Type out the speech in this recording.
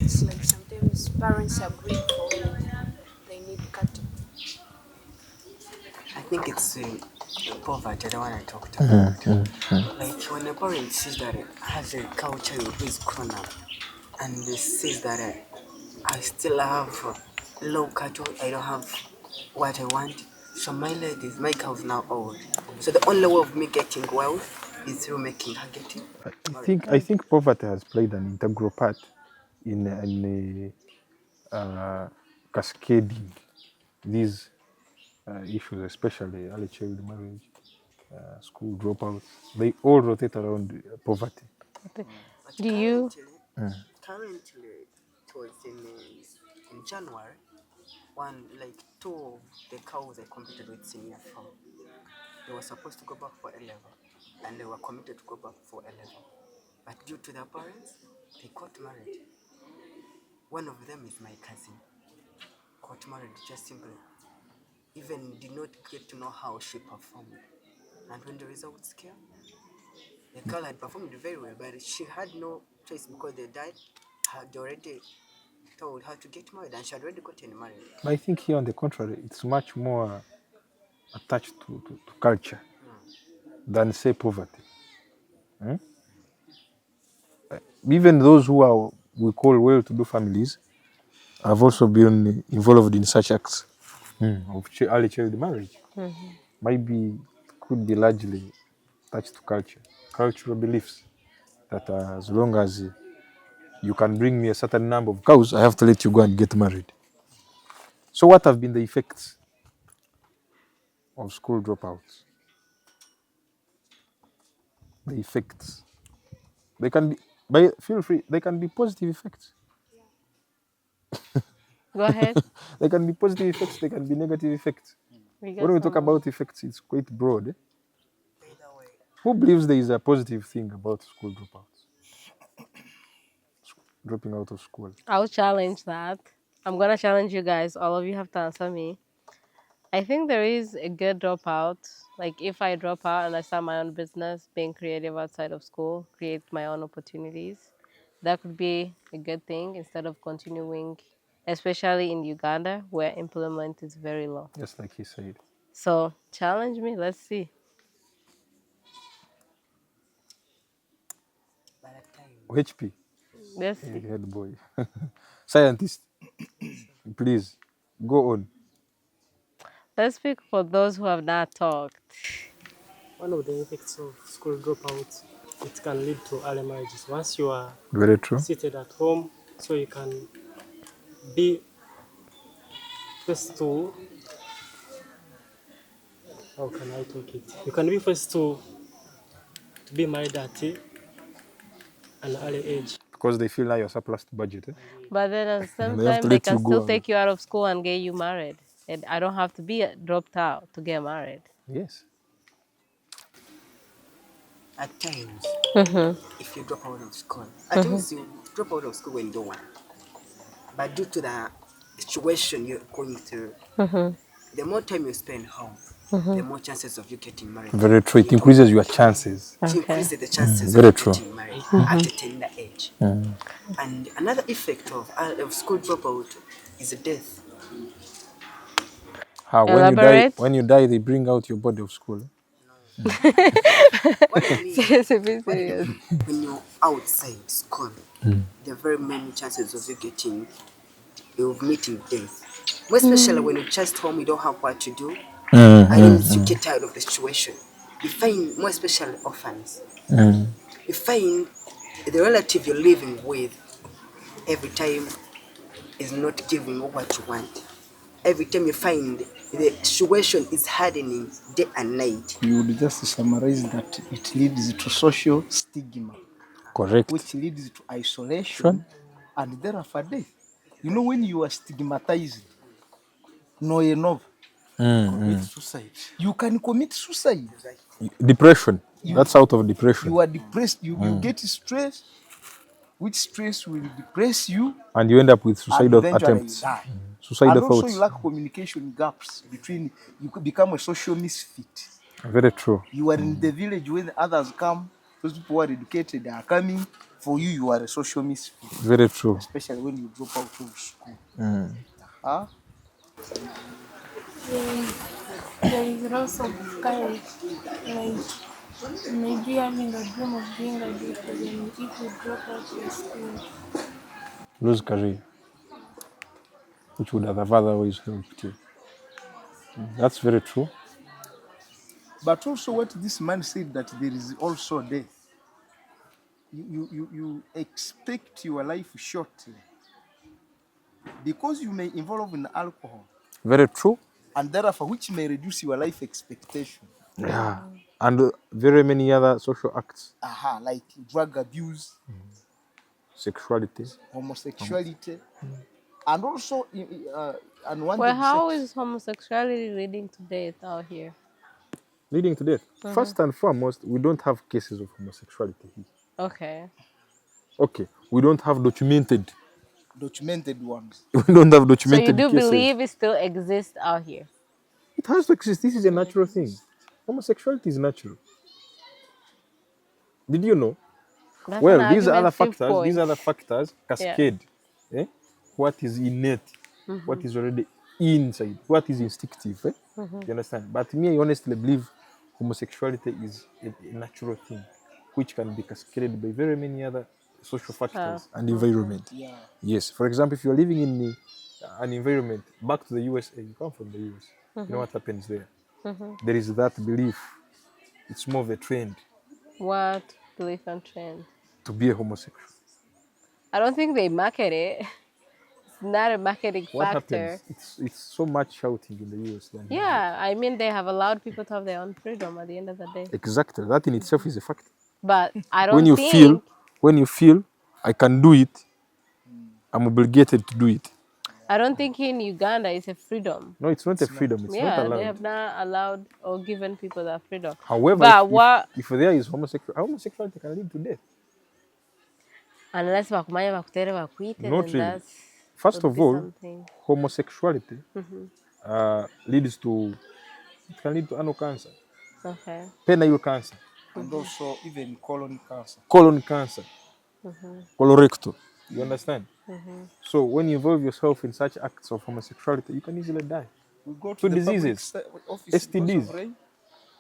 it's like sometimes parents are grateful and they need cutting. I think it's poverty, the one I talked about. Like when a parent sees that it has a culture who is grown up and they says that I still have low cattle, I don't have what I want. So my lady, my cow is now old. So the only way of me getting wealth is through making her getting married. I think poverty has played an integral part in cascading these issues, especially early child marriage, school dropouts. They all rotate around poverty. But Do you? currently it was in January, two of the cows I competed with senior farm. They were supposed to go back for A-level, and they were committed to go back for A-level. But due to their parents, they got married. One of them is my cousin. Got married just simply. Even did not get to know how she performed. And when the results came, the girl had performed very well, but she had no choice because the dad had already told her to get married and she had already gotten married. But I think here, on the contrary, it's much more attached to culture than, say, poverty. Even those who are, we call well-to-do families, have also been involved in such acts of early child marriage. Maybe could be largely attached to cultural beliefs that as long as you can bring me a certain number of cows, I have to let you go and get married. So what have been the effects of school dropouts? The effects. They can be, feel free, they can be positive effects. Go ahead. They can be positive effects, they can be negative effects. We When got we talk some. about effects, it's quite broad. Either way, Who believes there is a positive thing about school dropouts? Dropping out of school. I'll challenge that. I'm gonna challenge you guys. All of you have to answer me. I think there is a good dropout. Like if I drop out and I start my own business, being creative outside of school, create my own opportunities, that could be a good thing instead of continuing, especially in Uganda where employment is very low. Just like he said. So challenge me. Let's see. by that time, OHP, Let's see. head boy. Scientist, please go on. Let's speak for those who have not talked. One of the effects of school dropouts, it can lead to early marriages. Once you are Very true. seated at home, so you can be first to, how can I take it? You can be first to be married at an early age. Because they feel like you're surplus to budget. But then at the same And they have to time, they let can you still go. take you out of school and get you married. And I don't have to be dropped out to get married. Yes. at times, Mm-hmm. if you drop out of school, at times you drop out of school when you don't want. But due to the situation you're going through, Mm-hmm. the more time you spend home, the more chances of you getting married. Very true. It increases your chances. It Okay. increases the chances Very of true. getting married at a tender age. And another effect of school dropout is death. How Elaborate. when you die, they bring out your body of school. What I mean, Seriously, be what I serious. mean, when you're outside school, there are very many chances of of meeting death. More especially when you're just home, you don't have what to do, and you get tired of the situation. You find, more especially orphans, you find the relative you're living with every time is not giving you what you want. Every time you find the situation is hardening day and night. You would just summarize that it leads to social stigma, Correct. which leads to isolation and thereafter death. You know, when you are stigmatized, no enough, Commit suicide. you can commit suicide. Depression. That's out of depression. You are depressed, you get stress, which stress will depress you, And you end up with and suicidal eventually attempts. you die. Suicidal And also thoughts. you lack communication gaps between, you could become a social misfit. Very true. You are in the village when others come, those people who are educated are coming, For you, you are a social misfit, Very true. especially when you drop out of school. Mm. Huh? There is loss of courage, like maybe having a dream of being a doctor, then if you drop out of school, Lose career, which would have otherwise helped you. That's very true. But also, what this man said that there is also death. You expect your life shortly because you may involve in alcohol, Very true. and therefore which may reduce your life expectation. Yeah. And very many other social acts, Aha, like drug abuse, sexuality. homosexuality, and also unwanted Well, how sex. is homosexuality leading to death out here? Leading to death. First and foremost, we don't have cases of homosexuality here. Okay. Okay, we don't have documented. Documented ones. We don't have So you documented do cases. believe it still exists out here? It has to exist. This is a natural thing. Homosexuality is natural. Did you know? That's Well, an these other argumentative factors, point. these other factors cascade. What is innate, what is already inside, what is instinctive. You understand? But me, I honestly believe homosexuality is a natural thing, which can be cascaded by very many other social factors and environment. Yeah. Yes. For example, if you're living in an environment, back to the USA, you come from the US, you know what happens there? There is that belief. It's more of a trend What belief and trend? to be a homosexual. I don't think they market it. It's not a marketing What factor. happens? It's so much shouting in the US than Yeah, I mean, they have allowed people to have their own freedom at the end of the day. exactly. That in itself is a fact. But I don't When you think feel I can do it, I'm obligated to do it. I don't think in Uganda it's a freedom. No, it's not a freedom. It's not Yeah, allowed. they have not allowed or given people that freedom. However, But if there is homosexuality can lead to death. unless bakumanya bakutere bakwite, Not then really. that's First would of be all, something. homosexuality leads to, it can lead to anal cancer, Okay. penile cancer, And also even colon cancer. colon cancer, colorectal. You understand? So when you involve yourself in such acts of homosexuality, you can easily die. We go to Two the diseases, public office because STDs. of rape.